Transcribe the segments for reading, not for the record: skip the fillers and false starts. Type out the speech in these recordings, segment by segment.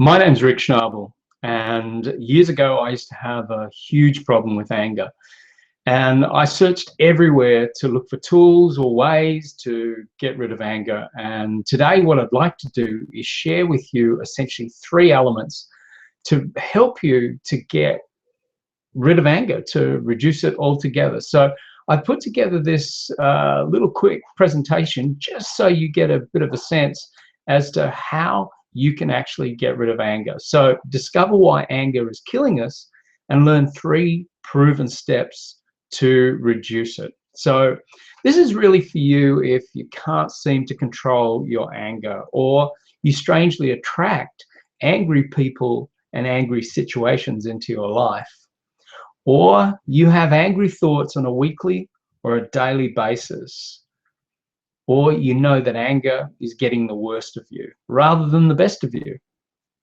My name's Rick Schnabel, and years ago I used to have a huge problem with anger. And I searched everywhere to look for tools or ways to get rid of anger. And today, what I'd like to do is share with you essentially three elements to help you to get rid of anger, to reduce it altogether. So I put together this little quick presentation just so you get a bit of a sense as to how you can actually get rid of anger. So discover why anger is killing us and learn three proven steps to reduce it. So this is really for you if you can't seem to control your anger, or you strangely attract angry people and angry situations into your life, or you have angry thoughts on a weekly or a daily basis, or you know that anger is getting the worst of you rather than the best of you.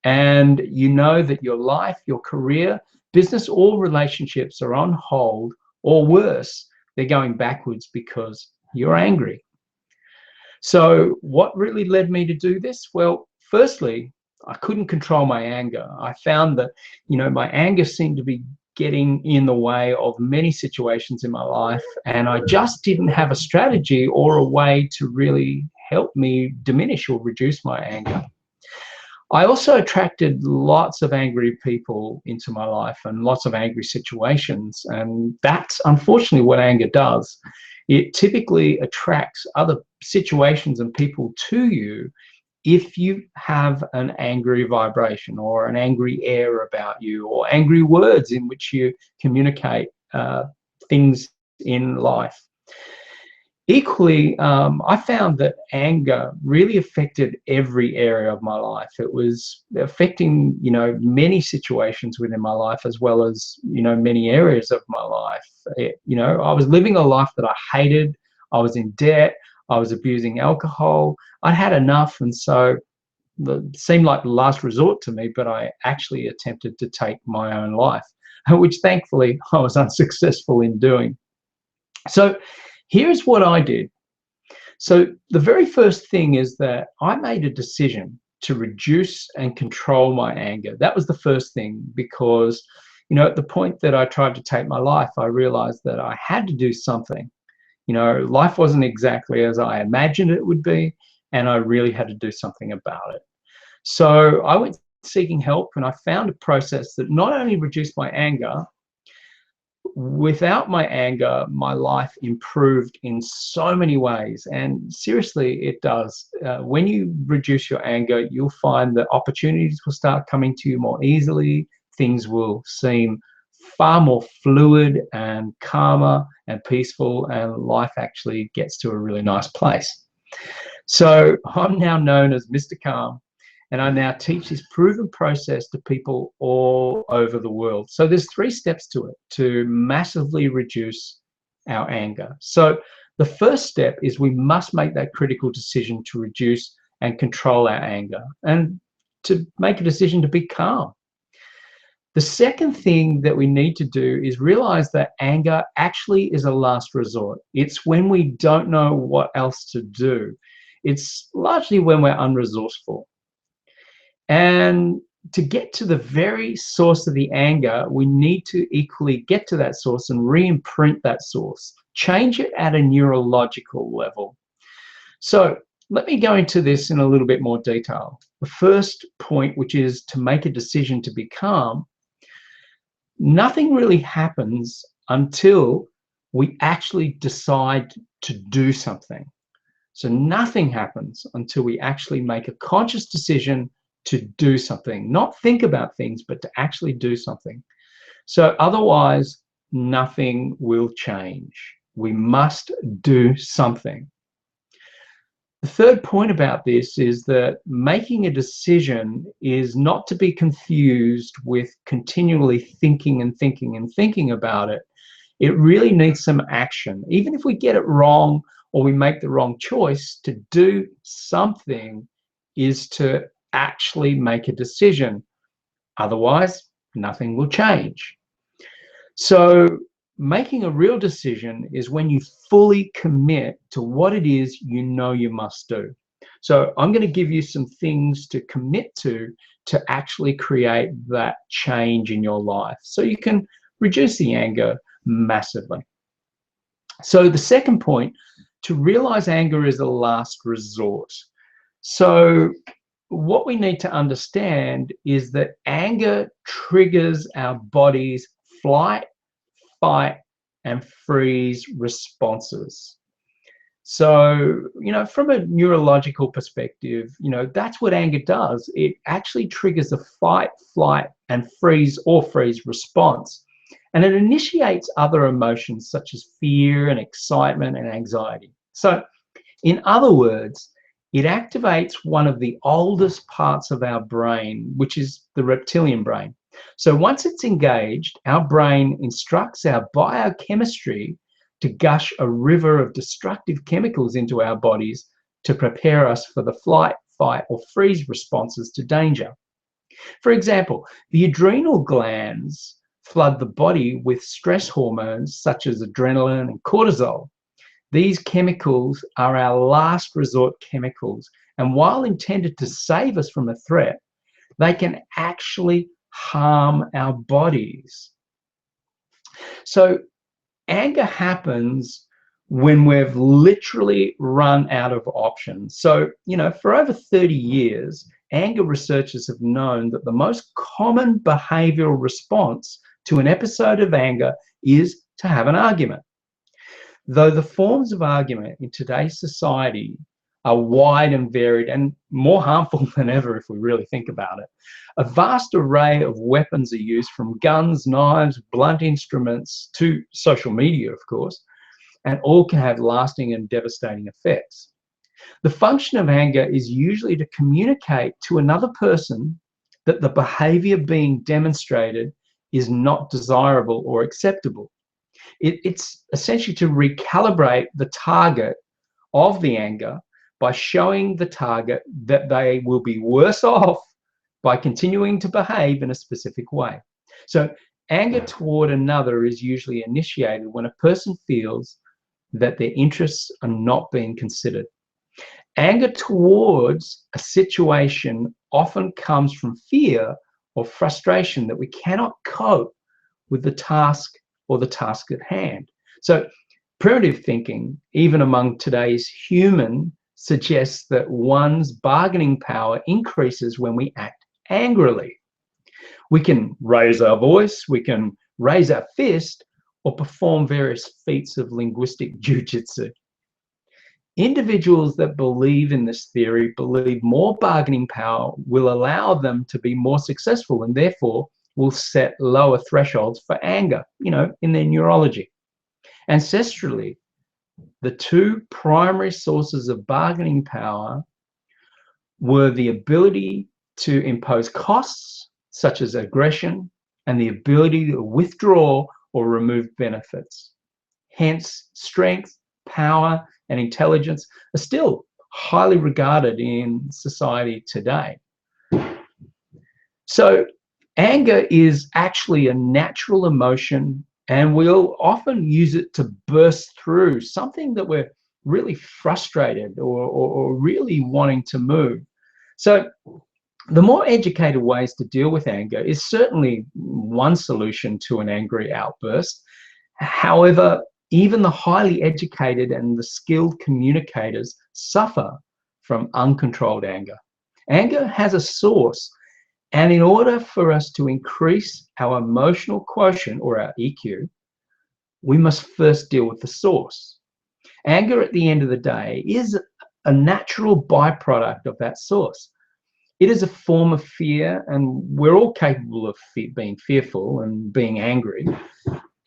And you know that your life, your career, business, or relationships are on hold, or worse, they're going backwards because you're angry. So what really led me to do this? Well, firstly, I couldn't control my anger. I found that, my anger seemed to be getting in the way of many situations in my life, and I just didn't have a strategy or a way to really help me diminish or reduce my anger. I also attracted lots of angry people into my life and lots of angry situations, and that's unfortunately what anger does. It typically attracts other situations and people to you if you have an angry vibration or an angry air about you, or angry words in which you communicate things in life. Equally, I found that anger really affected every area of my life. It was affecting, many situations within my life, as well as, many areas of my life. I was living a life that I hated. I was in debt. I was abusing alcohol. I had enough, and so it seemed like the last resort to me, but I actually attempted to take my own life, which thankfully I was unsuccessful in doing. So here's what I did. So the very first thing is that I made a decision to reduce and control my anger. That was the first thing, because, at the point that I tried to take my life, I realized that I had to do something. Life wasn't exactly as I imagined it would be, and I really had to do something about it. So I went seeking help, and I found a process that not only reduced my anger. Without my anger, my life improved in so many ways, and seriously, it does. When you reduce your anger, you'll find that opportunities will start coming to you more easily. Things will seem far more fluid and calmer and peaceful, and life actually gets to a really nice place. So I'm now known as Mr. Calm, and I now teach this proven process to people all over the world. So there's three steps to it to massively reduce our anger. So the first step is we must make that critical decision to reduce and control our anger, and to make a decision to be calm. The second thing that we need to do is realize that anger actually is a last resort. It's when we don't know what else to do. It's largely when we're unresourceful. And to get to the very source of the anger, we need to equally get to that source and re-imprint that source, change it at a neurological level. So let me go into this in a little bit more detail. The first point, which is to make a decision to be calm, nothing really happens until we actually decide to do something. So nothing happens until we actually make a conscious decision to do something, not think about things, but to actually do something. So otherwise, nothing will change. We must do something. The third point about this is that making a decision is not to be confused with continually thinking and thinking and thinking about it. It really needs some action. Even if we get it wrong or we make the wrong choice, to do something is to actually make a decision. Otherwise, nothing will change. So making a real decision is when you fully commit to what it is you know you must do. So I'm going to give you some things to commit to actually create that change in your life so you can reduce the anger massively. So the second point, to realize anger is a last resort. So what we need to understand is that anger triggers our body's flight, fight, and freeze responses. So, from a neurological perspective, that's what anger does. It actually triggers a fight, flight, and freeze or freeze response. And it initiates other emotions such as fear and excitement and anxiety. So, in other words, it activates one of the oldest parts of our brain, which is the reptilian brain. So once it's engaged, our brain instructs our biochemistry to gush a river of destructive chemicals into our bodies to prepare us for the flight, fight, or freeze responses to danger. For example, the adrenal glands flood the body with stress hormones such as adrenaline and cortisol. These chemicals are our last resort chemicals, and while intended to save us from a threat, they can actually harm our bodies. So anger happens when we've literally run out of options. So, for over 30 years, anger researchers have known that the most common behavioral response to an episode of anger is to have an argument. Though the forms of argument in today's society are wide and varied and more harmful than ever if we really think about it, a vast array of weapons are used, from guns, knives, blunt instruments to social media, of course, and all can have lasting and devastating effects. The function of anger is usually to communicate to another person that the behavior being demonstrated is not desirable or acceptable. It's essentially to recalibrate the target of the anger by showing the target that they will be worse off by continuing to behave in a specific way. So anger toward another is usually initiated when a person feels that their interests are not being considered. Anger towards a situation often comes from fear or frustration that we cannot cope with the task or the task at hand. So primitive thinking, even among today's human, suggests that one's bargaining power increases when we act angrily. We can raise our voice, we can raise our fist, or perform various feats of linguistic jujitsu. Individuals that believe in this theory believe more bargaining power will allow them to be more successful, and therefore will set lower thresholds for anger, in their neurology. Ancestrally, the two primary sources of bargaining power were the ability to impose costs, such as aggression, and the ability to withdraw or remove benefits. Hence, strength, power, and intelligence are still highly regarded in society today. So anger is actually a natural emotion, and we'll often use it to burst through something that we're really frustrated or really wanting to move. So the more educated ways to deal with anger is certainly one solution to an angry outburst. However, even the highly educated and the skilled communicators suffer from uncontrolled anger. Anger has a source, and in order for us to increase our emotional quotient, or our EQ, we must first deal with the source. Anger, at the end of the day, is a natural byproduct of that source. It is a form of fear, and we're all capable of being fearful and being angry.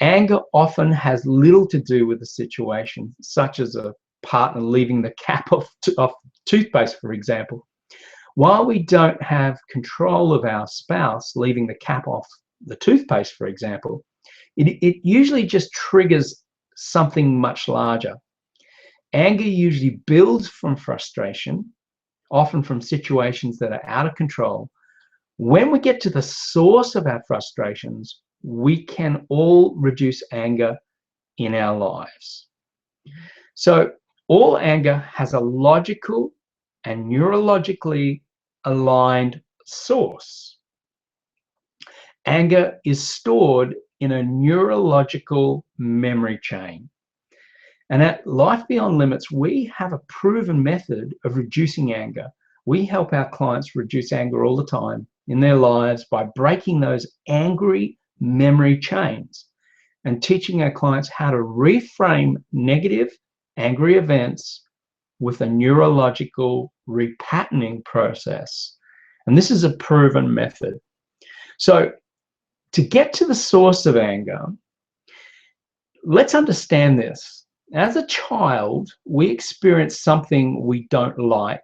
Anger often has little to do with the situation, such as a partner leaving the cap off toothpaste, for example. While we don't have control of our spouse leaving the cap off the toothpaste, for example, it usually just triggers something much larger. Anger usually builds from frustration, often from situations that are out of control. When we get to the source of our frustrations, we can all reduce anger in our lives. So all anger has a logical and neurologically aligned source. Anger is stored in a neurological memory chain. And at Life Beyond Limits, we have a proven method of reducing anger. We help our clients reduce anger all the time in their lives by breaking those angry memory chains and teaching our clients how to reframe negative, angry events with a neurological repatterning process. And this is a proven method. So to get to the source of anger, let's understand this. As a child, we experience something we don't like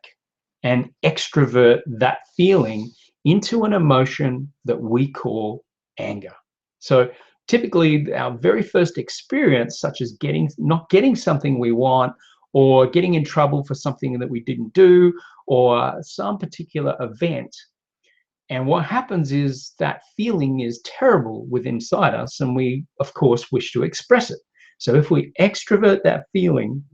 and extrovert that feeling into an emotion that we call anger. So typically our very first experience, such as not getting something we want, or getting in trouble for something that we didn't do, or some particular event. And what happens is that feeling is terrible within inside us, and we, of course, wish to express it. So if we extrovert that feeling,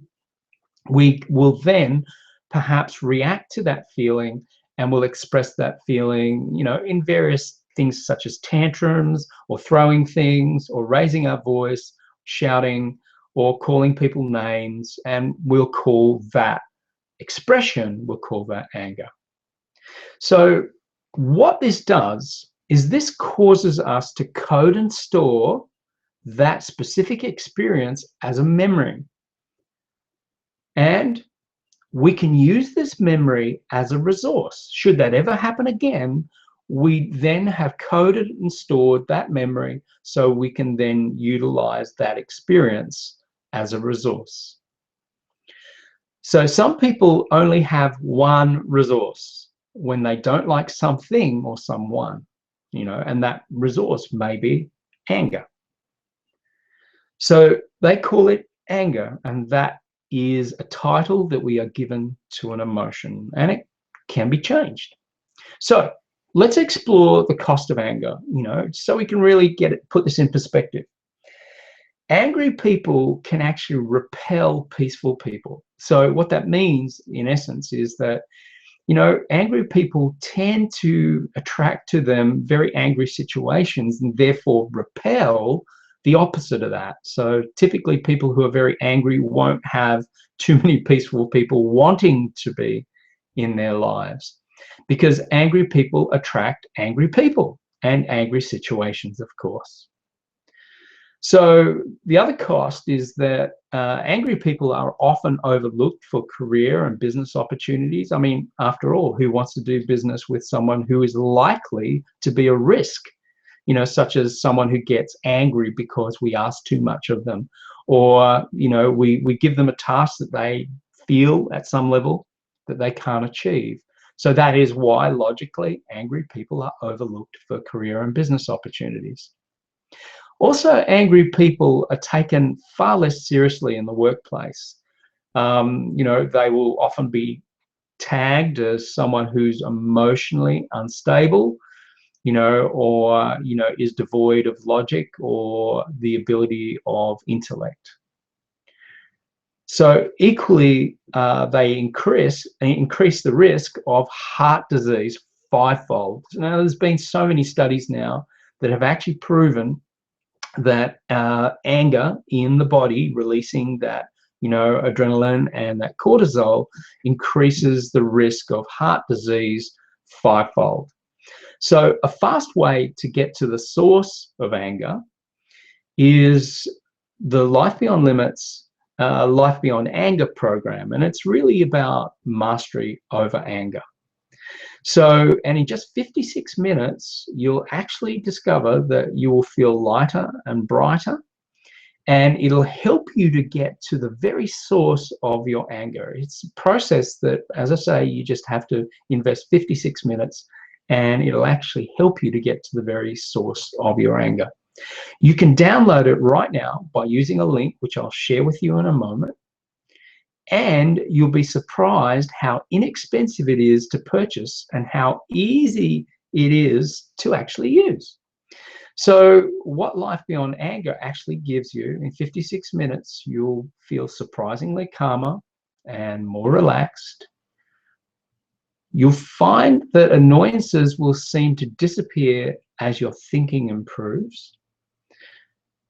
we will then perhaps react to that feeling and will express that feeling, in various things such as tantrums or throwing things or raising our voice, shouting, or calling people names, and we'll call that expression, we'll call that anger. So what this does is this causes us to code and store that specific experience as a memory. And we can use this memory as a resource. Should that ever happen again, we then have coded and stored that memory so we can then utilize that experience as a resource. So some people only have one resource when they don't like something or someone, and that resource may be anger. So they call it anger, and that is a title that we are given to an emotion, and it can be changed. So let's explore the cost of anger, so we can really put this in perspective. Angry people can actually repel peaceful people. So what that means, in essence, is that, angry people tend to attract to them very angry situations and therefore repel the opposite of that. So typically people who are very angry won't have too many peaceful people wanting to be in their lives, because angry people attract angry people and angry situations, of course. So the other cost is that angry people are often overlooked for career and business opportunities. I mean, after all, who wants to do business with someone who is likely to be a risk? Such as someone who gets angry because we ask too much of them, or, we give them a task that they feel at some level that they can't achieve. So that is why, logically, angry people are overlooked for career and business opportunities. Also, angry people are taken far less seriously in the workplace. They will often be tagged as someone who's emotionally unstable, or, is devoid of logic or the ability of intellect. So equally, they increase the risk of heart disease fivefold. Now, there's been so many studies now that have actually proven that anger in the body, releasing that, adrenaline and that cortisol, increases the risk of heart disease fivefold. So a fast way to get to the source of anger is the Life Beyond Limits, Life Beyond Anger program. And it's really about mastery over anger. So, and in just 56 minutes, you'll actually discover that you will feel lighter and brighter, and it'll help you to get to the very source of your anger. It's a process that, as I say, you just have to invest 56 minutes, and it'll actually help you to get to the very source of your anger. You can download it right now by using a link, which I'll share with you in a moment. And you'll be surprised how inexpensive it is to purchase and how easy it is to actually use. So what Life Beyond Anger actually gives you, in 56 minutes, you'll feel surprisingly calmer and more relaxed. You'll find that annoyances will seem to disappear as your thinking improves.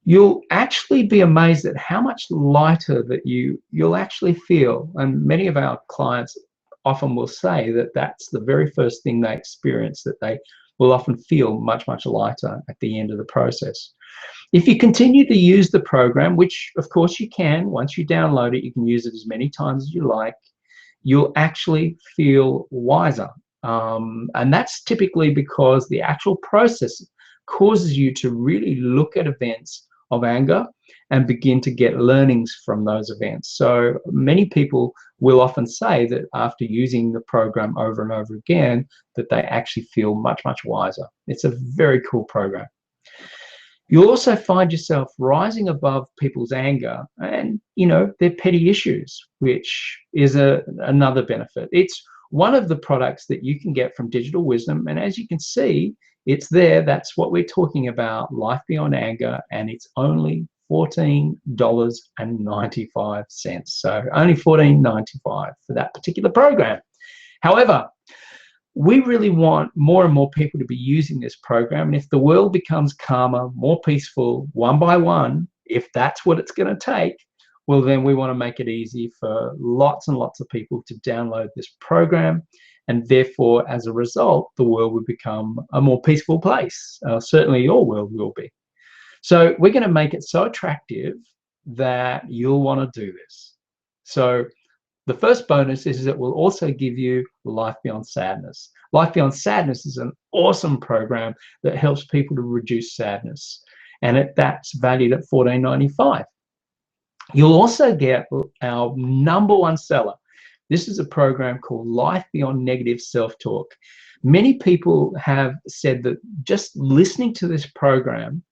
You'll actually be amazed at how much lighter that you'll actually feel. And many of our clients often will say that that's the very first thing they experience, that they will often feel much, much lighter at the end of the process. If you continue to use the program, which of course you can, once you download it, you can use it as many times as you like, you'll actually feel wiser. And that's typically because the actual process causes you to really look at events of anger and begin to get learnings from those events. So many people will often say that after using the program over and over again, that they actually feel much, much wiser. It's a very cool program. You'll also find yourself rising above people's anger and, their petty issues, which is another benefit. It's one of the products that you can get from Digital Wisdom. And as you can see, it's there. That's what we're talking about, Life Beyond Anger, and it's only $14.95. So only $14.95 for that particular program. However, we really want more and more people to be using this program. And if the world becomes calmer, more peaceful, one by one, if that's what it's going to take, well, then we want to make it easy for lots and lots of people to download this program. And therefore, as a result, the world will become a more peaceful place. Certainly your world will be. So we're going to make it so attractive that you'll want to do this. So the first bonus is that we'll also give you Life Beyond Sadness. Life Beyond Sadness is an awesome program that helps people to reduce sadness. And that's valued at $14.95. You'll also get our #1 seller. This is a program called Life Beyond Negative Self-Talk. Many people have said that just listening to this program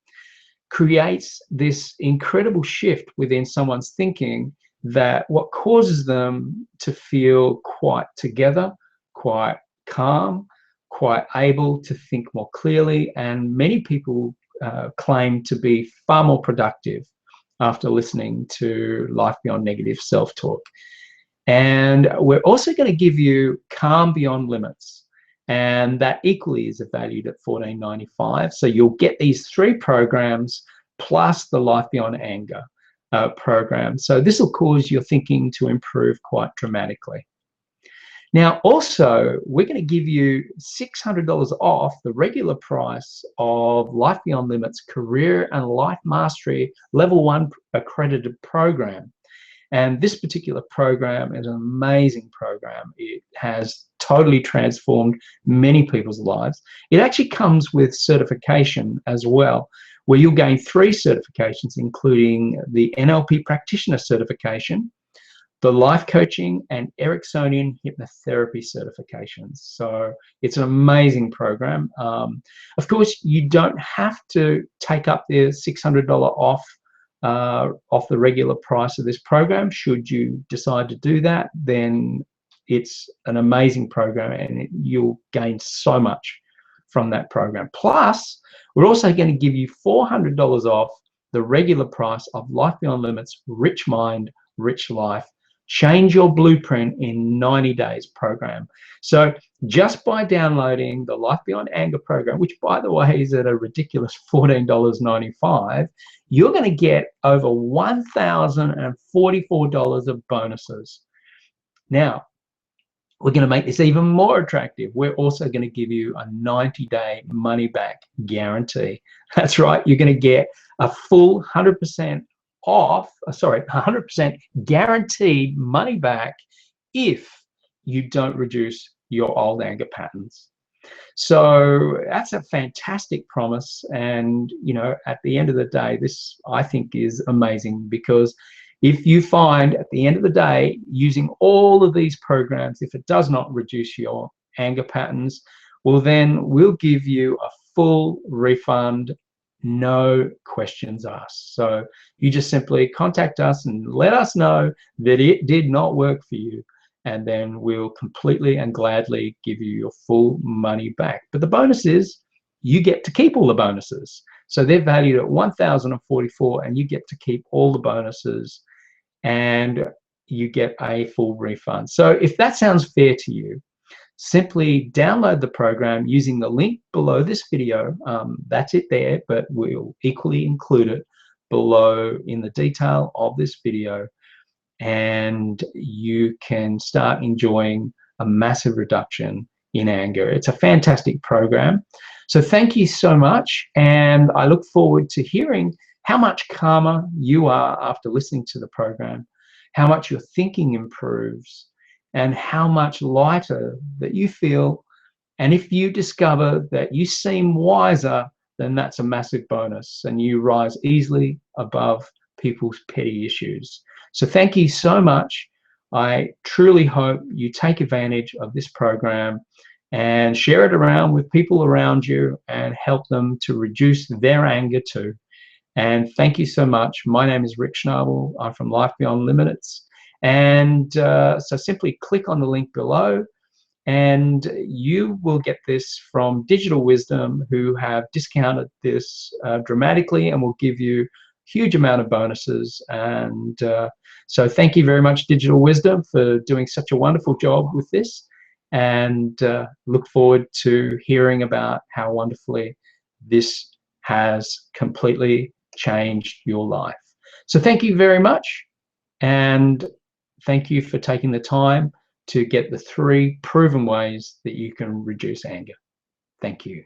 creates this incredible shift within someone's thinking, that what causes them to feel quite together, quite calm, quite able to think more clearly, and many people claim to be far more productive after listening to Life Beyond Negative Self-Talk. And we're also going to give you Calm Beyond Limits, and that equally is valued at $14.95. So you'll get these 3 programs plus the Life Beyond Anger program. So this will cause your thinking to improve quite dramatically. Now, also, we're going to give you $600 off the regular price of Life Beyond Limits Career and Life Mastery Level 1 accredited program. And this particular program is an amazing program. It has totally transformed many people's lives. It actually comes with certification as well, where you'll gain 3 certifications, including the NLP Practitioner certification, the Life Coaching and Ericksonian Hypnotherapy certifications. So it's an amazing program. Of course, you don't have to take up the $600 off the regular price of this program. Should you decide to do that, then it's an amazing program and you'll gain so much from that program. Plus, we're also going to give you $400 off the regular price of Life Beyond Limits Rich Mind, Rich Life, Change Your Blueprint in 90 Days program. So just by downloading the Life Beyond Anger program, which by the way is at a ridiculous $14.95, you're going to get over $1,044 of bonuses. Now, we're going to make this even more attractive. We're also going to give you a 90-day money-back guarantee. That's right, you're going to get a full 100% off, 100% guaranteed money back if you don't reduce your old anger patterns. So that's a fantastic promise. And, at the end of the day, this, I think, is amazing, because if you find at the end of the day, using all of these programs, if it does not reduce your anger patterns, well, then we'll give you a full refund, no questions asked. So you just simply contact us and let us know that it did not work for you, and then we'll completely and gladly give you your full money back. But the bonus is you get to keep all the bonuses. So they're valued at $1,044, and you get to keep all the bonuses and you get a full refund. So if that sounds fair to you, simply download the program using the link below this video. That's it there, but we'll equally include it below in the detail of this video, and you can start enjoying a massive reduction in anger. It's a fantastic program. So thank you so much, and I look forward to hearing how much calmer you are after listening to the program, how much your thinking improves, and how much lighter that you feel. And if you discover that you seem wiser, then that's a massive bonus, and you rise easily above people's petty issues. So thank you so much. I truly hope you take advantage of this program and share it around with people around you and help them to reduce their anger too. And thank you so much. My name is Rick Schnabel. I'm from Life Beyond Limits. And so simply click on the link below, and you will get this from Digital Wisdom, who have discounted this dramatically and will give you a huge amount of bonuses. And so thank you very much, Digital Wisdom, for doing such a wonderful job with this, and look forward to hearing about how wonderfully this has completely changed your life. So thank you very much, and thank you for taking the time to get the 3 proven ways that you can reduce anger. Thank you.